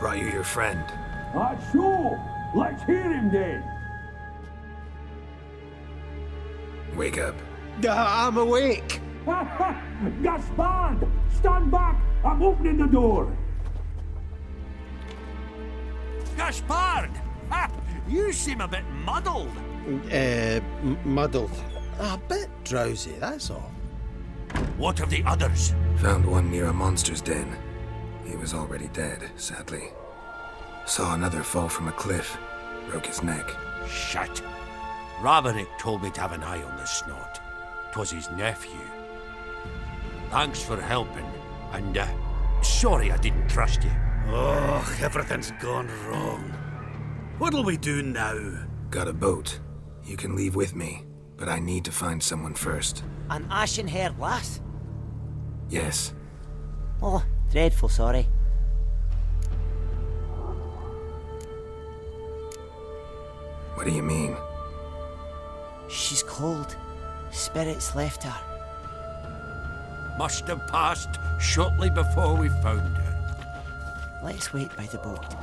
Brought you your friend. Sure. Let's hear him then. Wake up. I'm awake. Gaspard! Stand back! I'm opening the door. Gaspard! Ha! You seem a bit muddled. Muddled. A bit drowsy, that's all. What of the others? Found one near a monster's den. He was already dead, sadly. Saw another fall from a cliff. Broke his neck. Shit. Raverick told me to have an eye on the snot. 'Twas his nephew. Thanks for helping, and sorry I didn't trust you. Oh, everything's gone wrong. What'll we do now? Got a boat. You can leave with me, but I need to find someone first. An ashen-haired lass? Yes. Oh, dreadful sorry. What do you mean? She's cold. Spirits left her. Must have passed shortly before we found her. Let's wait by the boat.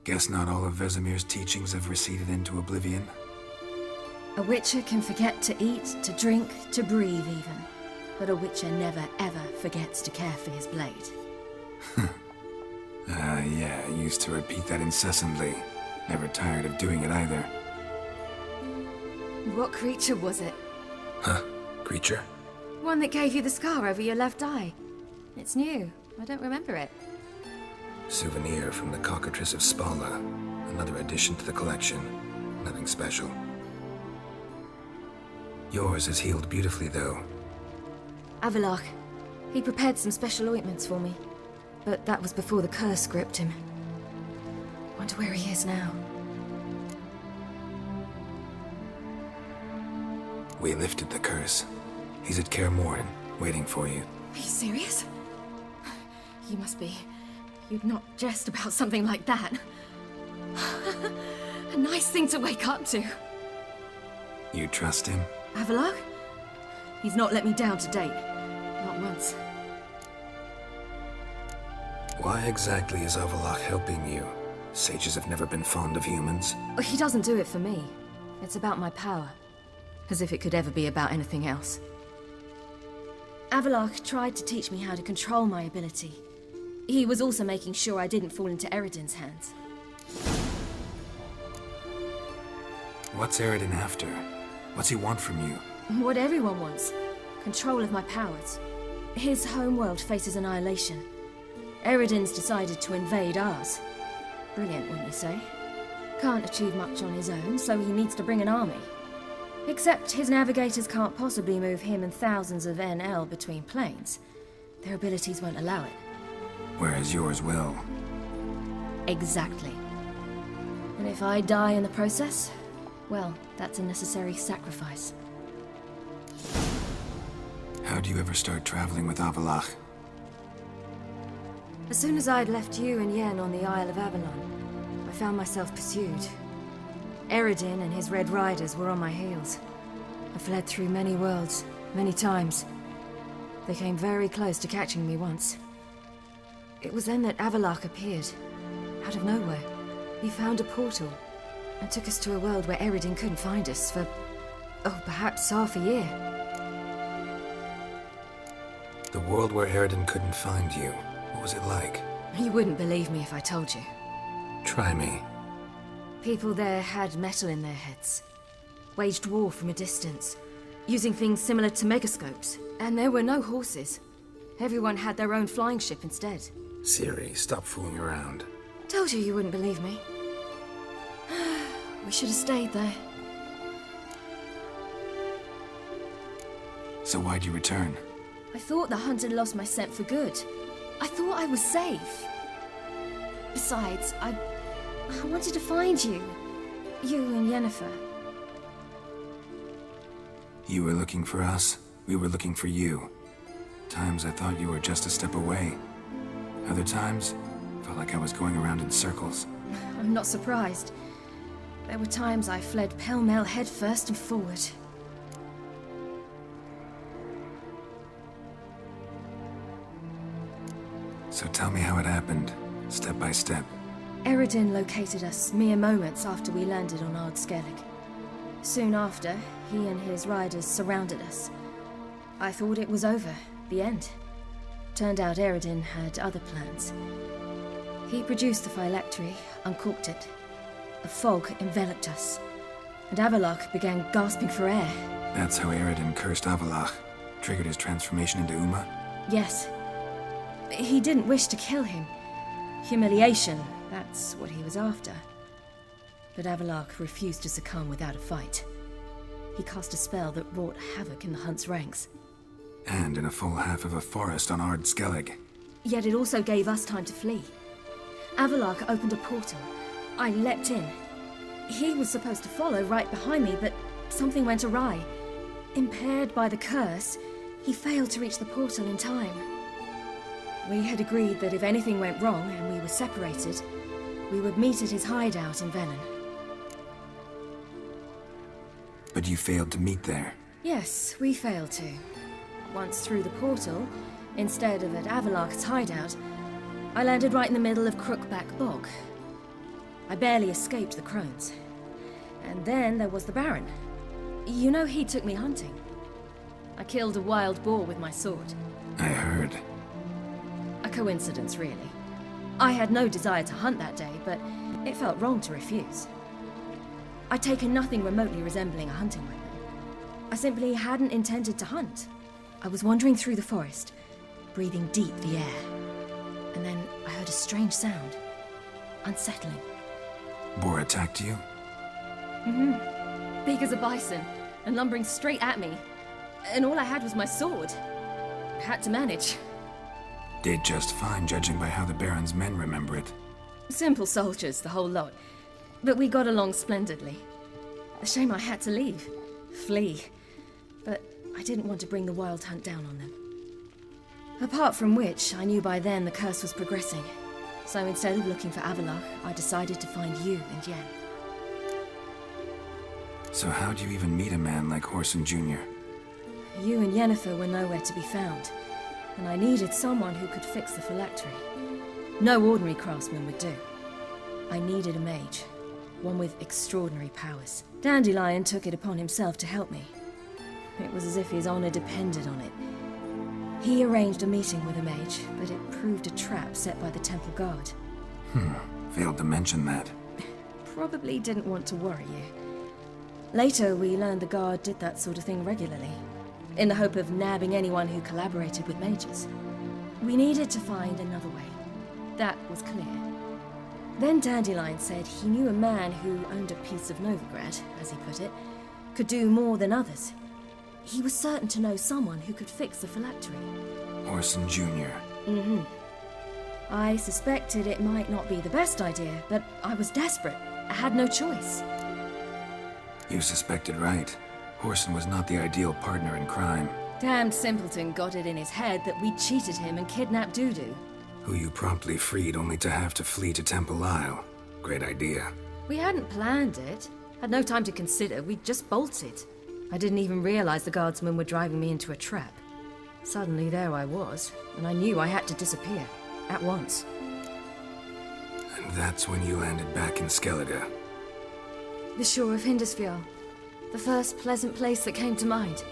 Guess not all of Vesemir's teachings have receded into oblivion. A witcher can forget to eat, to drink, to breathe even. But a witcher never ever forgets to care for his blade. Yeah, I used to repeat that incessantly. Never tired of doing it either. What creature was it? Huh? Creature? One that gave you the scar over your left eye. It's new. I don't remember it. Souvenir from the Cockatrice of Spala. Another addition to the collection. Nothing special. Yours is healed beautifully, though. Avalach. He prepared some special ointments for me. But that was before the curse gripped him. Wonder where he is now. We lifted the curse. He's at Kaer Morhen, waiting for you. Are you serious? You must be. You'd not jest about something like that. A nice thing to wake up to. You trust him? Avallac'h? He's not let me down to date. Not once. Why exactly is Avallac'h helping you? Sages have never been fond of humans. He doesn't do it for me. It's about my power. As if it could ever be about anything else. Avallac'h tried to teach me how to control my ability. He was also making sure I didn't fall into Eredin's hands. What's Eredin after? What's he want from you? What everyone wants. Control of my powers. His homeworld faces annihilation. Eredin's decided to invade ours. Brilliant, wouldn't you say? Can't achieve much on his own, so he needs to bring an army. Except his navigators can't possibly move him and thousands of NL between planes. Their abilities won't allow it. Whereas yours will. Exactly. And if I die in the process, well, that's a necessary sacrifice. How'd you ever start traveling with Avallac'h? As soon as I'd left you and Yen on the Isle of Avalon, I found myself pursued. Eredin and his Red Riders were on my heels. I fled through many worlds, many times. They came very close to catching me once. It was then that Avallac'h appeared, out of nowhere. He found a portal, and took us to a world where Eredin couldn't find us for, perhaps half a year. The world where Eredin couldn't find you. What was it like? You wouldn't believe me if I told you. Try me. People there had metal in their heads. Waged war from a distance, using things similar to megascopes. And there were no horses. Everyone had their own flying ship instead. Ciri, stop fooling around. Told you wouldn't believe me. We should have stayed there. So why'd you return? I thought the hunt had lost my scent for good. I thought I was safe. Besides, I wanted to find you. You and Yennefer. You were looking for us. We were looking for you. Times I thought you were just a step away. Other times, felt like I was going around in circles. I'm not surprised. There were times I fled pell-mell headfirst and forward. So tell me how it happened, step by step. Eredin located us mere moments after we landed on Ard Skellig. Soon after, he and his riders surrounded us. I thought it was over, the end. Turned out Eredin had other plans. He produced the phylactery, uncorked it. A fog enveloped us, and Avallac'h began gasping for air. That's how Eredin cursed Avallac'h, triggered his transformation into Uma? Yes. He didn't wish to kill him. Humiliation, that's what he was after. But Avallac'h refused to succumb without a fight. He cast a spell that wrought havoc in the hunt's ranks. And in a full half of a forest on Ard Skellig. Yet it also gave us time to flee. Avallac'h opened a portal. I leapt in. He was supposed to follow right behind me, but something went awry. Impaired by the curse, he failed to reach the portal in time. We had agreed that if anything went wrong and we were separated, we would meet at his hideout in Velen. But you failed to meet there. Yes, we failed to. Once through the portal, instead of at Avallac'h's hideout, I landed right in the middle of Crookback Bog. I barely escaped the crones. And then there was the Baron. You know, he took me hunting. I killed a wild boar with my sword. I heard. A coincidence, really. I had no desire to hunt that day, but it felt wrong to refuse. I'd taken nothing remotely resembling a hunting weapon. I simply hadn't intended to hunt. I was wandering through the forest, breathing deep the air. And then I heard a strange sound. Unsettling. Boar attacked you? Big as a bison, and lumbering straight at me. And all I had was my sword. I had to manage. Did just fine, judging by how the Baron's men remember it. Simple soldiers, the whole lot. But we got along splendidly. A shame I had to leave. Flee. but I didn't want to bring the Wild Hunt down on them. Apart from which, I knew by then the curse was progressing. So instead of looking for Avallac'h, I decided to find you and Yen. So how'd you even meet a man like Whoreson Jr.? You and Yennefer were nowhere to be found, and I needed someone who could fix the phylactery. No ordinary craftsman would do. I needed a mage, one with extraordinary powers. Dandelion took it upon himself to help me. It was as if his honor depended on it. He arranged a meeting with a mage, but it proved a trap set by the Temple Guard. Failed to mention that. Probably didn't want to worry you. Later, we learned the Guard did that sort of thing regularly, in the hope of nabbing anyone who collaborated with mages. We needed to find another way. That was clear. Then Dandelion said he knew a man who owned a piece of Novigrad, as he put it, could do more than others. He was certain to know someone who could fix the phylactery. Whoreson Jr. I suspected it might not be the best idea, but I was desperate. I had no choice. You suspected right. Whoreson was not the ideal partner in crime. Damned simpleton got it in his head that we cheated him and kidnapped Dudu. Who you promptly freed only to have to flee to Temple Isle. Great idea. We hadn't planned it. Had no time to consider, we just bolted. I didn't even realize the guardsmen were driving me into a trap. Suddenly there I was, and I knew I had to disappear. At once. And that's when you landed back in Skellige. The shore of Hindisfjall. The first pleasant place that came to mind.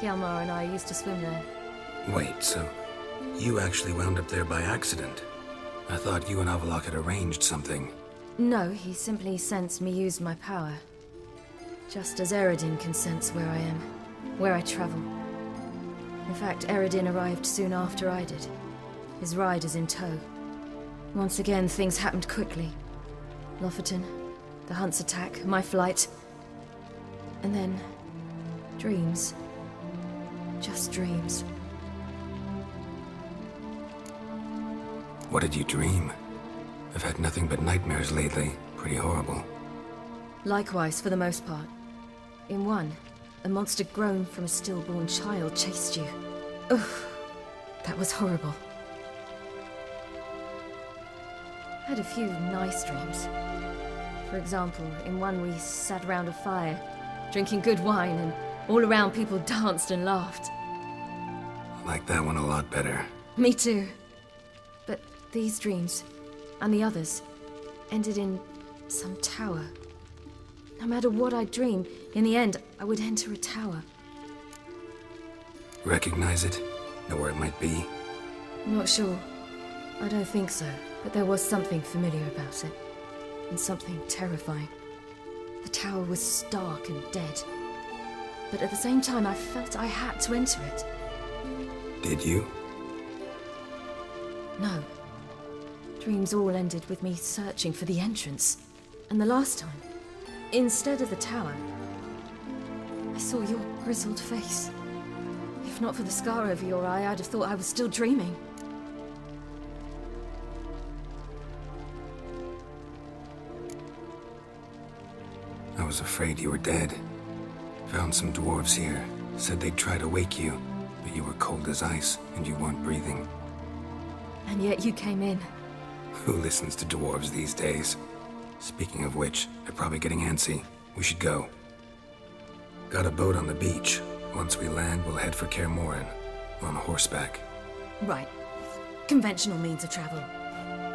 Hjalmar and I used to swim there. Wait, so you actually wound up there by accident? I thought you and Avallac'h had arranged something. No, he simply sensed me use my power. Just as Eredin can sense where I am, where I travel. In fact, Eredin arrived soon after I did. His riders in tow. Once again, things happened quickly. Lofoten, the Hunt's attack, my flight. And then, dreams. Just dreams. What did you dream? I've had nothing but nightmares lately. Pretty horrible. Likewise, for the most part. In one, a monster grown from a stillborn child chased you. Ugh, that was horrible. I had a few nice dreams. For example, in one we sat around a fire, drinking good wine, and all around people danced and laughed. I like that one a lot better. Me too. But these dreams, and the others, ended in some tower. No matter what I dreamed, in the end, I would enter a tower. Recognize it? Know where it might be? Not sure. I don't think so, but there was something familiar about it. And something terrifying. The tower was stark and dead. But at the same time, I felt I had to enter it. Did you? No. Dreams all ended with me searching for the entrance. And the last time, instead of the tower, I saw your grizzled face. If not for the scar over your eye, I'd have thought I was still dreaming. I was afraid you were dead. Found some dwarves here. Said they'd try to wake you, but you were cold as ice and you weren't breathing. And yet you came in. Who listens to dwarves these days? Speaking of which, they're probably getting antsy. We should go. Got a boat on the beach. Once we land, we'll head for Kaer Morhen. On horseback. Right. Conventional means of travel.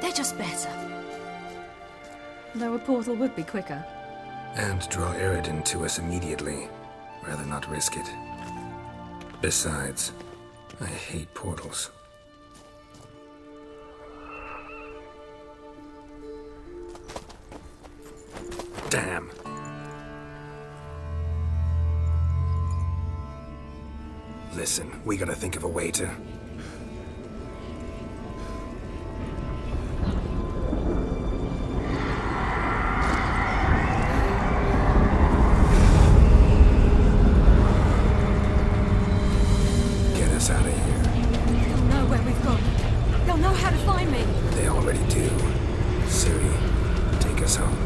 They're just better. Though a portal would be quicker. And draw Eredin to us immediately. Rather not risk it. Besides, I hate portals. Damn. Listen, we gotta think of a way to... get us out of here. They'll know where we've gone. They'll know how to find me. They already do. Ciri, take us home.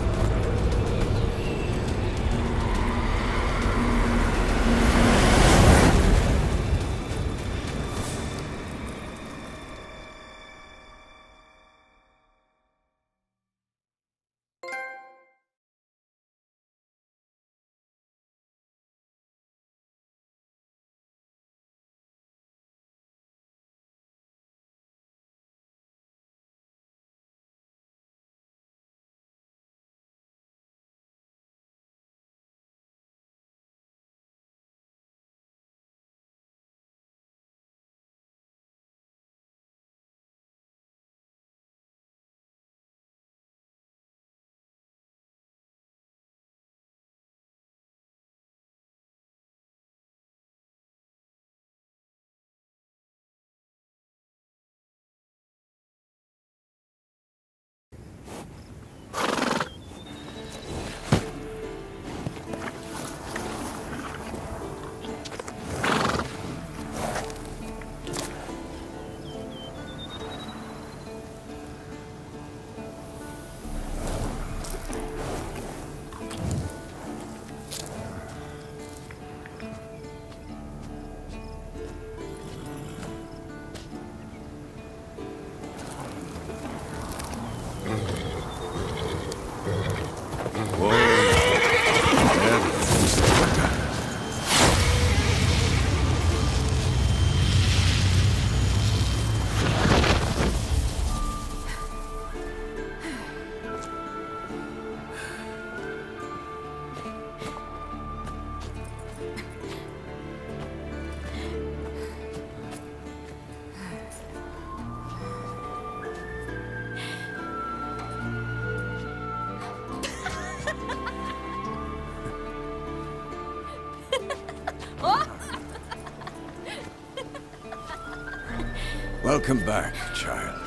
Welcome back, child.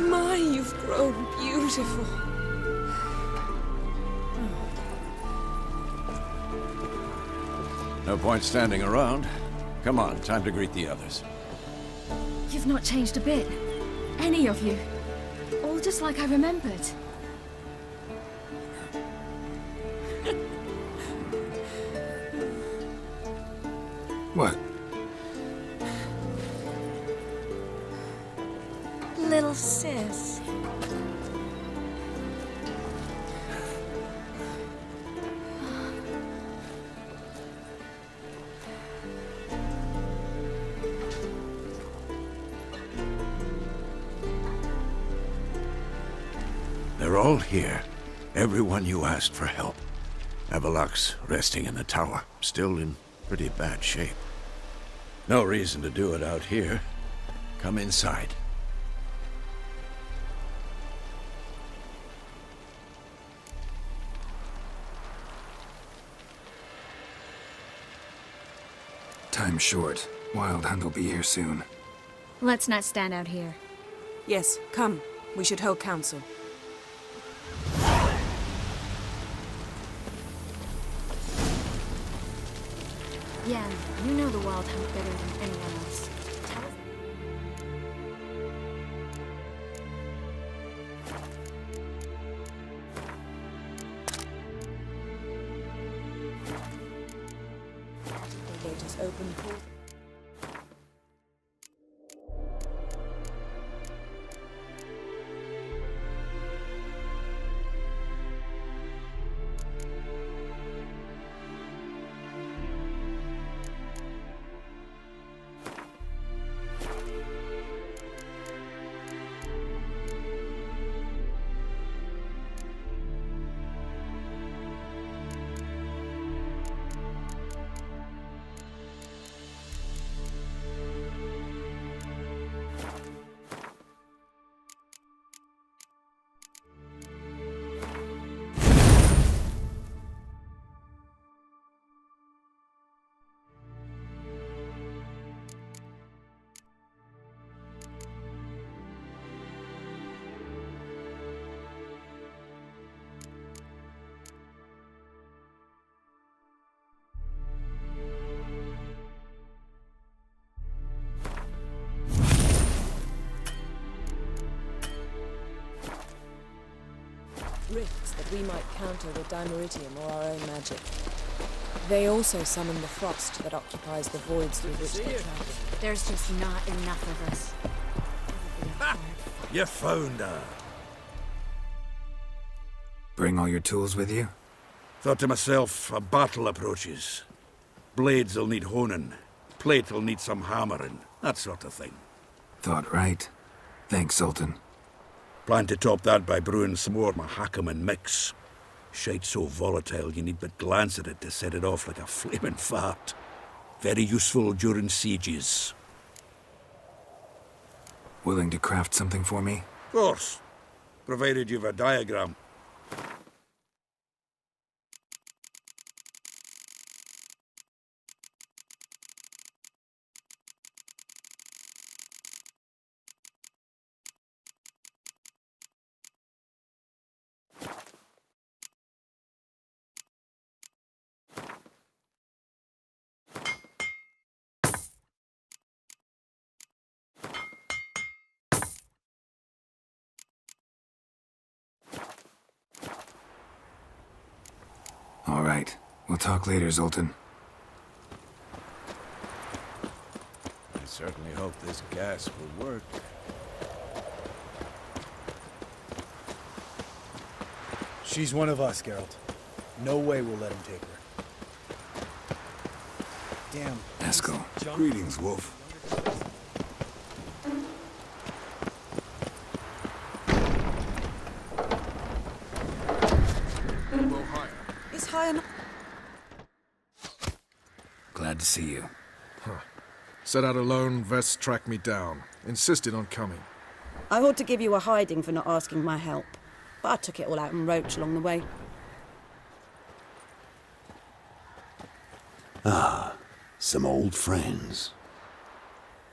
My, you've grown beautiful. No point standing around. Come on, time to greet the others. You've not changed a bit. Any of you. All just like I remembered. What? Little sis. They're all here. Everyone you asked for help. Avalok's resting in the tower, still in pretty bad shape. No reason to do it out here. Come inside. Time's short. Wild Hunt will be here soon. Let's not stand out here. Yes, come. We should hold council. Yeah, you know the Wild Hunt better than anyone else. Tell us. The gate is open, Paul. Rifts that we might counter with dimeritium or our own magic. They also summon the frost that occupies the voids through which they travel. There's just not enough of us. Ha! You found her. Bring all your tools with you? Thought to myself, a battle approaches. Blades'll need honing. Plate'll need some hammering. That sort of thing. Thought right. Thanks, Sultan. Plan to top that by brewing some more Mahakaman mix. Shite so volatile you need but glance at it to set it off like a flaming fart. Very useful during sieges. Willing to craft something for me? Of course. Provided you've a diagram. All right. We'll talk later, Zoltan. I certainly hope this gas will work. She's one of us, Geralt. No way we'll let him take her. Damn. Eskel. Greetings, Wolf. Is high enough? Glad to see you. Set out alone, Vest tracked me down. Insisted on coming. I ought to give you a hiding for not asking my help, but I took it all out in roach along the way. Ah, some old friends.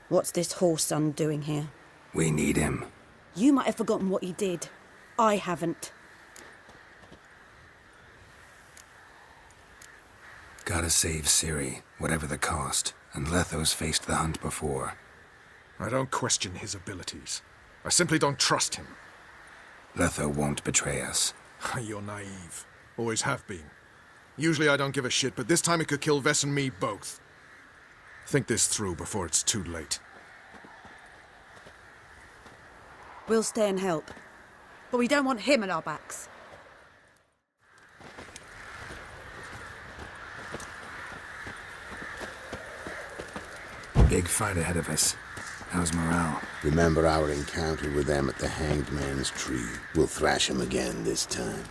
What's this horse son doing here? We need him. You might have forgotten what he did. I haven't. Gotta save Ciri, whatever the cost. And Letho's faced the hunt before. I don't question his abilities. I simply don't trust him. Letho won't betray us. You're naive. Always have been. Usually I don't give a shit, but this time it could kill Vess and me both. Think this through before it's too late. We'll stay and help. But we don't want him at our backs. Big fight ahead of us. How's morale? Remember our encounter with them at the Hanged Man's Tree. We'll thrash him again this time.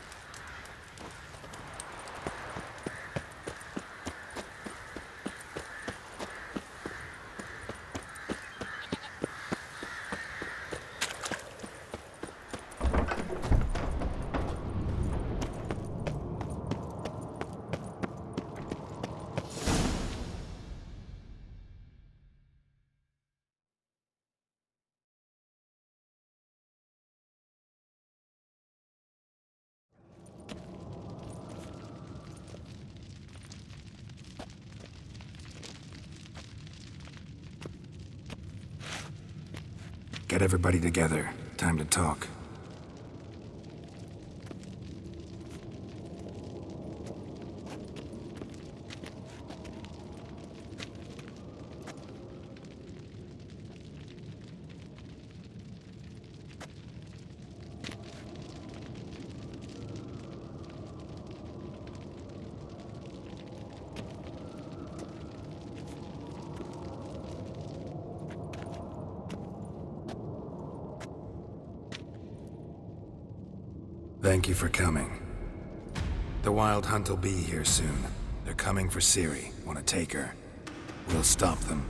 Get everybody together. Time to talk. Thank you for coming. The Wild Hunt will be here soon. They're coming for Ciri. Want to take her? We'll stop them.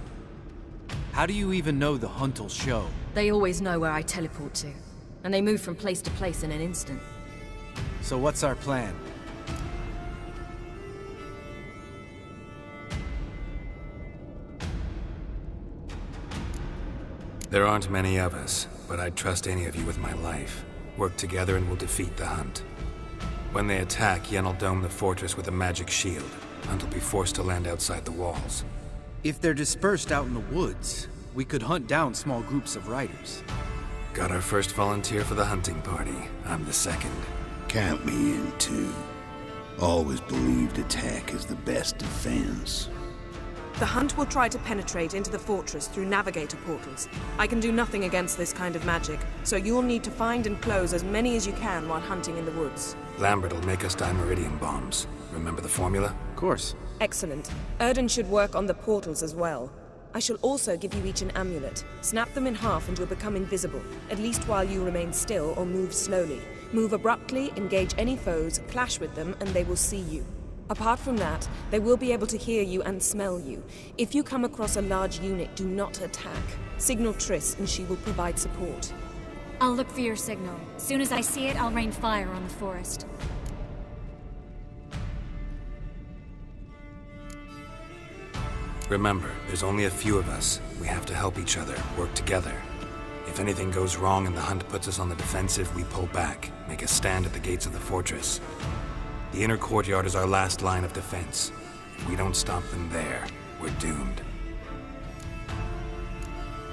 How do you even know the hunt will show? They always know where I teleport to. And they move from place to place in an instant. So what's our plan? There aren't many of us, but I'd trust any of you with my life. Work together and we'll defeat the Hunt. When they attack, Yen will dome the fortress with a magic shield. Hunt will be forced to land outside the walls. If they're dispersed out in the woods, we could hunt down small groups of riders. Got our first volunteer for the hunting party. I'm the second. Count me in, too. Always believed attack is the best defense. The Hunt will try to penetrate into the fortress through navigator portals. I can do nothing against this kind of magic, so you'll need to find and close as many as you can while hunting in the woods. Lambert will make us dimeridium bombs. Remember the formula? Of course. Excellent. Erden should work on the portals as well. I shall also give you each an amulet. Snap them in half and you'll become invisible, at least while you remain still or move slowly. Move abruptly, engage any foes, clash with them, and they will see you. Apart from that, they will be able to hear you and smell you. If you come across a large unit, do not attack. Signal Triss and she will provide support. I'll look for your signal. Soon as I see it, I'll rain fire on the forest. Remember, there's only a few of us. We have to help each other, work together. If anything goes wrong and the Hunt puts us on the defensive, we pull back, make a stand at the gates of the fortress. The inner courtyard is our last line of defense. If we don't stop them there, we're doomed.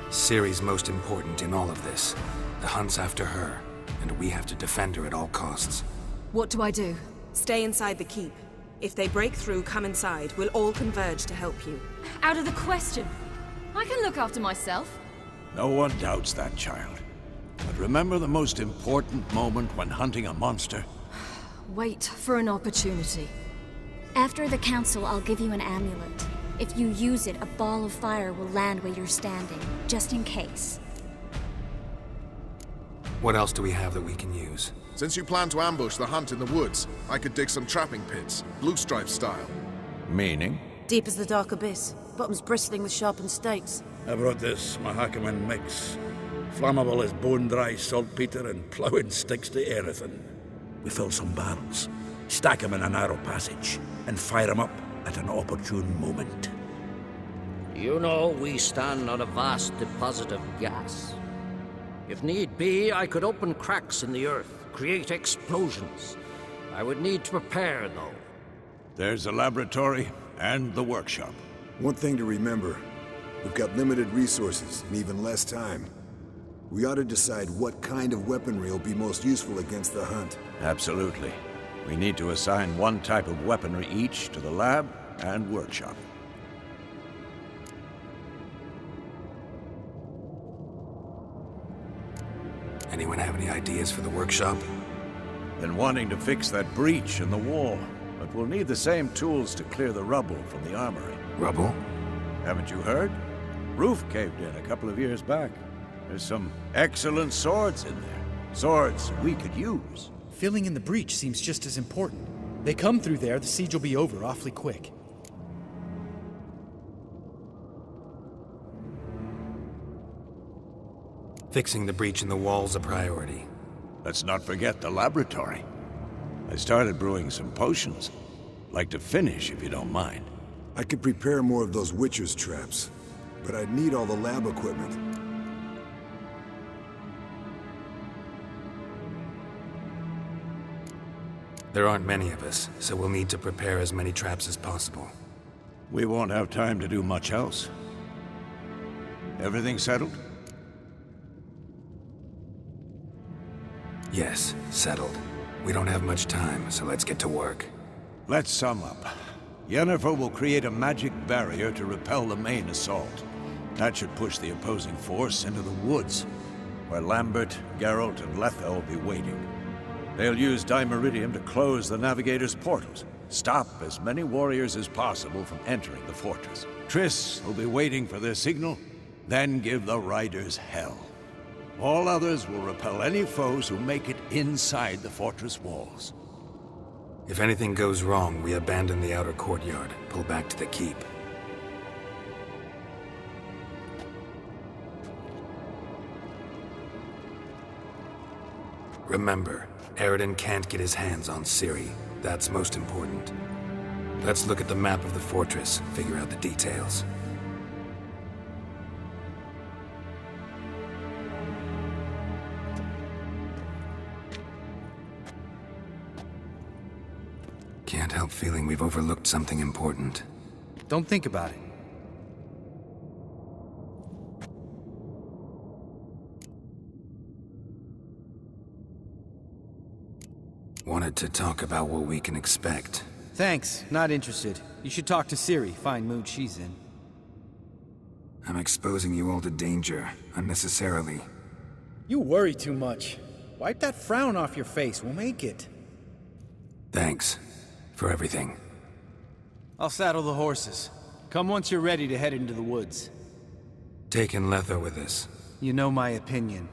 Ciri's most important in all of this. The Hunt's after her, and we have to defend her at all costs. What do I do? Stay inside the keep. If they break through, come inside. We'll all converge to help you. Out of the question. I can look after myself. No one doubts that, child. But remember the most important moment when hunting a monster? Wait for an opportunity. After the council, I'll give you an amulet. If you use it, a ball of fire will land where you're standing, just in case. What else do we have that we can use? Since you plan to ambush the Hunt in the woods, I could dig some trapping pits, blue stripe style. Meaning? Deep as the dark abyss. Bottoms bristling with sharpened stakes. I brought this Mahakaman mix. Flammable as bone-dry saltpeter and ploughing sticks to anything. We fill some barrels, stack 'em in a narrow passage, and fire 'em up at an opportune moment. You know, we stand on a vast deposit of gas. If need be, I could open cracks in the earth, create explosions. I would need to prepare, though. There's the laboratory and the workshop. One thing to remember, we've got limited resources and even less time. We ought to decide what kind of weaponry will be most useful against the hunt. Absolutely. We need to assign one type of weaponry each to the lab and workshop. Anyone have any ideas for the workshop? Been wanting to fix that breach in the wall, but we'll need the same tools to clear the rubble from the armory. Rubble? Haven't you heard? Roof caved in a couple of years back. There's some excellent swords in there. Swords we could use. Filling in the breach seems just as important. They come through there, the siege will be over awfully quick. Fixing the breach in the wall's a priority. Let's not forget the laboratory. I started brewing some potions. Like to finish, if you don't mind. I could prepare more of those Witcher's traps, but I'd need all the lab equipment. There aren't many of us, so we'll need to prepare as many traps as possible. We won't have time to do much else. Everything settled? Yes, settled. We don't have much time, so let's get to work. Let's sum up. Yennefer will create a magic barrier to repel the main assault. That should push the opposing force into the woods, where Lambert, Geralt, and Letha will be waiting. They'll use Dimeridium to close the Navigator's portals, stop as many warriors as possible from entering the fortress. Triss will be waiting for their signal, then give the riders hell. All others will repel any foes who make it inside the fortress walls. If anything goes wrong, we abandon the outer courtyard, pull back to the keep. Remember, Eredin can't get his hands on Ciri. That's most important. Let's look at the map of the fortress, figure out the details. Can't help feeling we've overlooked something important. Don't think about it. Wanted to talk about what we can expect. Thanks, not interested. You should talk to Ciri, fine mood she's in. I'm exposing you all to danger, unnecessarily. You worry too much. Wipe that frown off your face, we'll make it. Thanks for everything. I'll saddle the horses. Come once you're ready to head into the woods. Taking Letha with us. You know my opinion.